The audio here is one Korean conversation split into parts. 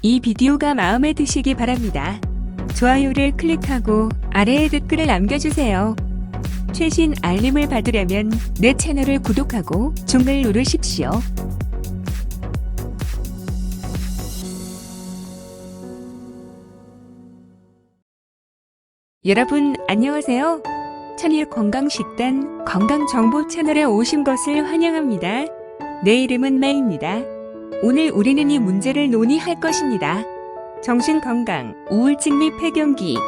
이 비디오가 마음에 드시기 바랍니다. 좋아요를 클릭하고 아래에 댓글을 남겨주세요. 최신 알림을 받으려면 내 채널을 구독하고 종을 누르십시오. 여러분 안녕하세요. 천일 건강식단 건강정보 채널에 오신 것을 환영합니다. 내 이름은 메이입니다. 오늘 우리는 이 문제를 논의할 것입니다. 정신건강, 우울증 및 폐경기.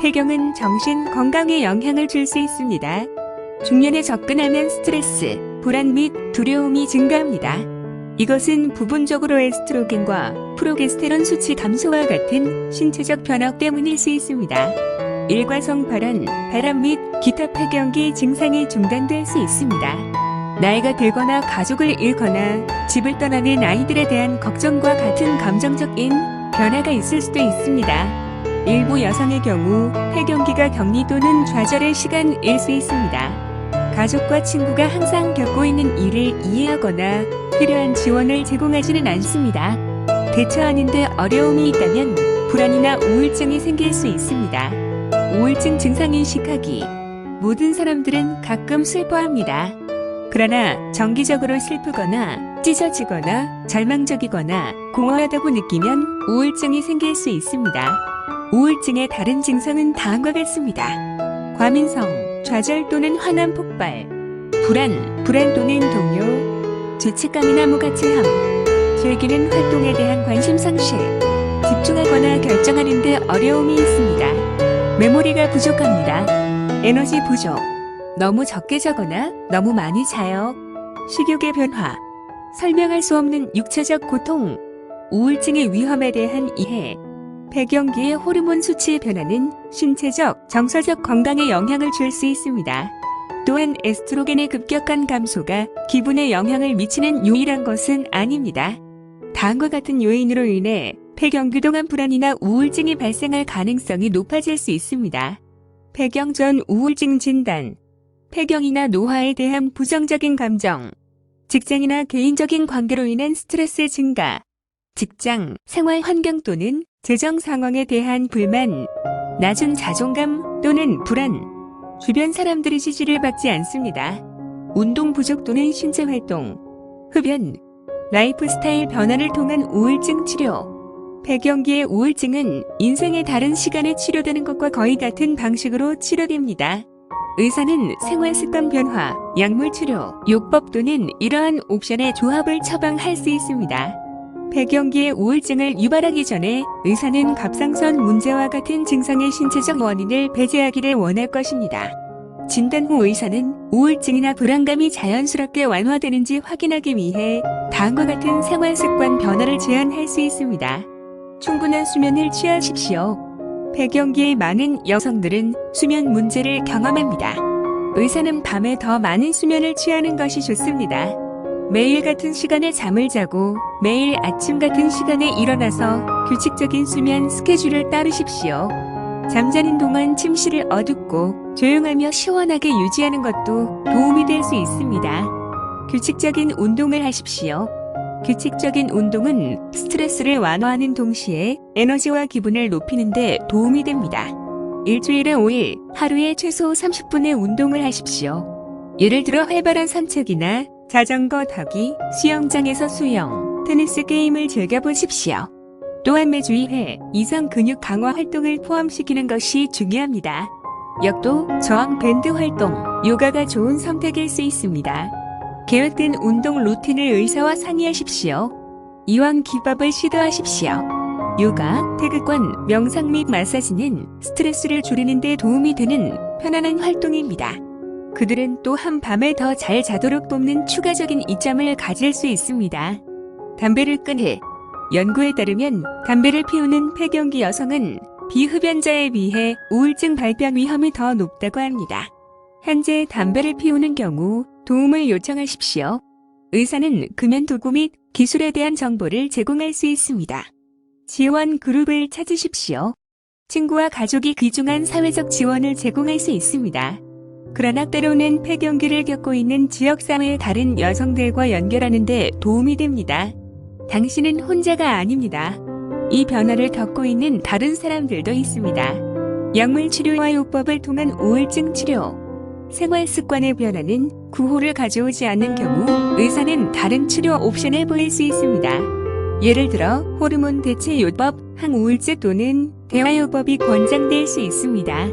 폐경은 정신 건강에 영향을 줄 수 있습니다. 중년에 접근하면 스트레스, 불안 및 두려움이 증가합니다. 이것은 부분적으로 에스트로겐과 프로게스테론 수치 감소와 같은 신체적 변화 때문일 수 있습니다. 일과성 발언, 바람 및 기타 폐경기 증상이 중단될 수 있습니다. 나이가 들거나 가족을 잃거나 집을 떠나는 아이들에 대한 걱정과 같은 감정적인 변화가 있을 수도 있습니다. 일부 여성의 경우 폐경기가 격리 또는 좌절의 시간일 수 있습니다. 가족과 친구가 항상 겪고 있는 일을 이해하거나 필요한 지원을 제공하지는 않습니다. 대처하는데 어려움이 있다면 불안이나 우울증이 생길 수 있습니다. 우울증 증상 인식하기. 모든 사람들은 가끔 슬퍼합니다. 그러나 정기적으로 슬프거나 찢어지거나 절망적이거나 공허하다고 느끼면 우울증이 생길 수 있습니다. 우울증의 다른 증상은 다음과 같습니다. 과민성, 좌절 또는 화남 폭발, 불안 또는 동요, 죄책감이나 무가치함, 즐기는 활동에 대한 관심 상실, 집중하거나 결정하는 데 어려움이 있습니다. 메모리가 부족합니다. 에너지 부족, 너무 적게 자거나 너무 많이 자요. 식욕의 변화, 설명할 수 없는 육체적 고통, 우울증의 위험에 대한 이해, 폐경기의 호르몬 수치의 변화는 신체적, 정서적 건강에 영향을 줄 수 있습니다. 또한 에스트로겐의 급격한 감소가 기분에 영향을 미치는 유일한 것은 아닙니다. 다음과 같은 요인으로 인해 폐경기 동안 불안이나 우울증이 발생할 가능성이 높아질 수 있습니다. 폐경 전 우울증 진단, 폐경이나 노화에 대한 부정적인 감정, 직장이나 개인적인 관계로 인한 스트레스 증가, 직장, 생활 환경 또는 재정 상황에 대한 불만, 낮은 자존감 또는 불안, 주변 사람들의 지지를 받지 않습니다. 운동 부족 또는 신체 활동, 흡연, 라이프 스타일 변화를 통한 우울증 치료. 폐경기의 우울증은 인생의 다른 시간에 치료되는 것과 거의 같은 방식으로 치료됩니다. 의사는 생활습관 변화, 약물 치료, 요법 또는 이러한 옵션의 조합을 처방할 수 있습니다. 폐경기의 우울증을 유발하기 전에 의사는 갑상선 문제와 같은 증상의 신체적 원인을 배제하기를 원할 것입니다. 진단 후 의사는 우울증이나 불안감이 자연스럽게 완화되는지 확인하기 위해 다음과 같은 생활습관 변화를 제안할 수 있습니다. 충분한 수면을 취하십시오. 폐경기의 많은 여성들은 수면 문제를 경험합니다. 의사는 밤에 더 많은 수면을 취하는 것이 좋습니다. 매일 같은 시간에 잠을 자고 매일 아침 같은 시간에 일어나서 규칙적인 수면 스케줄을 따르십시오. 잠자는 동안 침실을 어둡고 조용하며 시원하게 유지하는 것도 도움이 될 수 있습니다. 규칙적인 운동을 하십시오. 규칙적인 운동은 스트레스를 완화하는 동시에 에너지와 기분을 높이는 데 도움이 됩니다. 일주일에 5일, 하루에 최소 30분의 운동을 하십시오. 예를 들어 활발한 산책이나 자전거 타기, 수영장에서 수영, 테니스 게임을 즐겨보십시오. 또한 매주 2회 이상 근육 강화 활동을 포함시키는 것이 중요합니다. 역도, 저항 밴드 활동, 요가가 좋은 선택일 수 있습니다. 계획된 운동 루틴을 의사와 상의하십시오. 이완 기법을 시도하십시오. 요가, 태극권, 명상 및 마사지는 스트레스를 줄이는 데 도움이 되는 편안한 활동입니다. 그들은 또한 밤에 더 잘 자도록 돕는 추가적인 이점을 가질 수 있습니다. 담배를 끊으. 연구에 따르면 담배를 피우는 폐경기 여성은 비흡연자에 비해 우울증 발병 위험이 더 높다고 합니다. 현재 담배를 피우는 경우 도움을 요청하십시오. 의사는 금연 도구 및 기술에 대한 정보를 제공할 수 있습니다. 지원 그룹을 찾으십시오. 친구와 가족이 귀중한 사회적 지원을 제공할 수 있습니다. 그러나 때로는 폐경기를 겪고 있는 지역사회의 다른 여성들과 연결하는 데 도움이 됩니다. 당신은 혼자가 아닙니다. 이 변화를 겪고 있는 다른 사람들도 있습니다. 약물 치료와 요법을 통한 우울증 치료. 생활 습관의 변화는 구호를 가져오지 않는 경우 의사는 다른 치료 옵션을 보일 수 있습니다. 예를 들어 호르몬 대체 요법, 항우울제 또는 대화요법이 권장될 수 있습니다.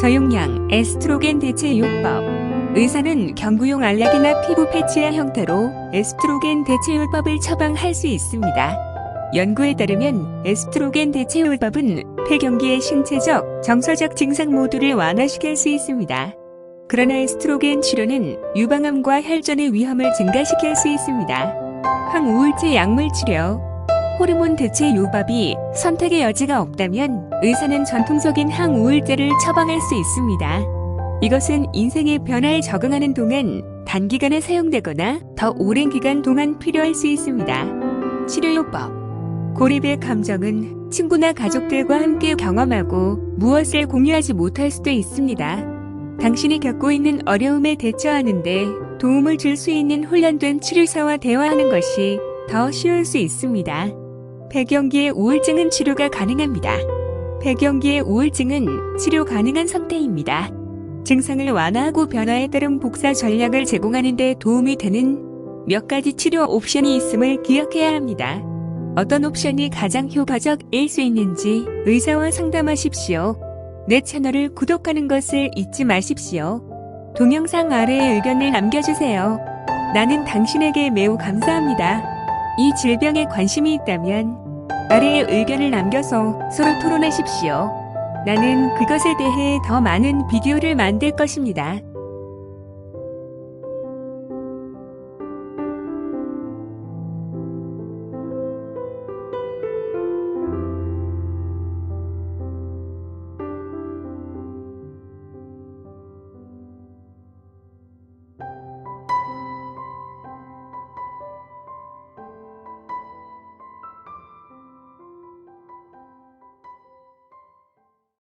저용량 에스트로겐 대체 요법. 의사는 경구용 알약이나 피부 패치의 형태로 에스트로겐 대체 요법을 처방할 수 있습니다. 연구에 따르면 에스트로겐 대체 요법은 폐경기의 신체적, 정서적 증상 모두를 완화시킬 수 있습니다. 그러나 에스트로겐 치료는 유방암과 혈전의 위험을 증가시킬 수 있습니다. 항우울제 약물 치료. 호르몬 대체 요법이 선택의 여지가 없다면 의사는 전통적인 항우울제를 처방할 수 있습니다. 이것은 인생의 변화에 적응하는 동안 단기간에 사용되거나 더 오랜 기간 동안 필요할 수 있습니다. 치료요법. 고립의 감정은 친구나 가족들과 함께 경험하고 무엇을 공유하지 못할 수도 있습니다. 당신이 겪고 있는 어려움에 대처하는 데 도움을 줄 수 있는 훈련된 치료사와 대화하는 것이 더 쉬울 수 있습니다. 폐경기의 우울증은 치료가 가능합니다. 폐경기의 우울증은 치료 가능한 상태입니다. 증상을 완화하고 변화에 따른 복사 전략을 제공하는 데 도움이 되는 몇 가지 치료 옵션이 있음을 기억해야 합니다. 어떤 옵션이 가장 효과적일 수 있는지 의사와 상담하십시오. 내 채널을 구독하는 것을 잊지 마십시오. 동영상 아래에 의견을 남겨주세요. 나는 당신에게 매우 감사합니다. 이 질병에 관심이 있다면 아래에 의견을 남겨서 서로 토론하십시오. 나는 그것에 대해 더 많은 비디오를 만들 것입니다.